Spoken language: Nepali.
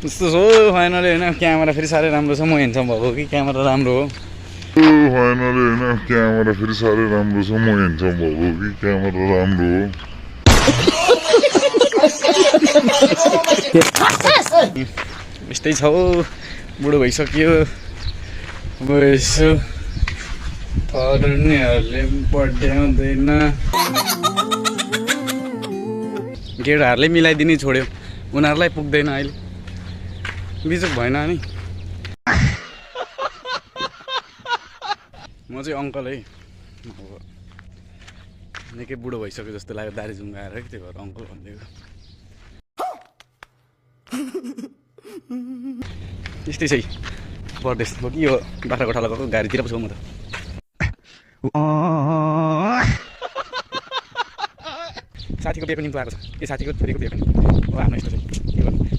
त्यस्तो हो फाइनली होइन क्यामेरा फेरि साह्रै राम्रो छ म हेन्सम भएको कि क्यामेरा राम्रो हो फाइनली होइन क्यामेरा फेरि साह्रै राम्रो छ म हेन्सम भएको कि क्यामेरा राम्रो हो यस्तै छ हौ बुढो भइसक्यो अब यसो पढ्नेहरूले पढ्याउँदैन केटाहरूले मिलाइदिनै छोड्यो उनीहरूलाई पुग्दैन अहिले बिजोक भएन नि म चाहिँ अङ्कल है अब निकै बुढो भइसक्यो जस्तो लाग्यो दारी जुङ्गा आएर कि त्यो भएर अङ्कल भनिदिएको त्यस्तै छ परदेश हो कि यो बाख्राकोटा लगाएको गाडीतिर पो छु म त साथीको बिहे पनि आएको छ यो साथीको छोरीको बिहे पनि हो हाम्रो यस्तो चाहिँ के गर्नु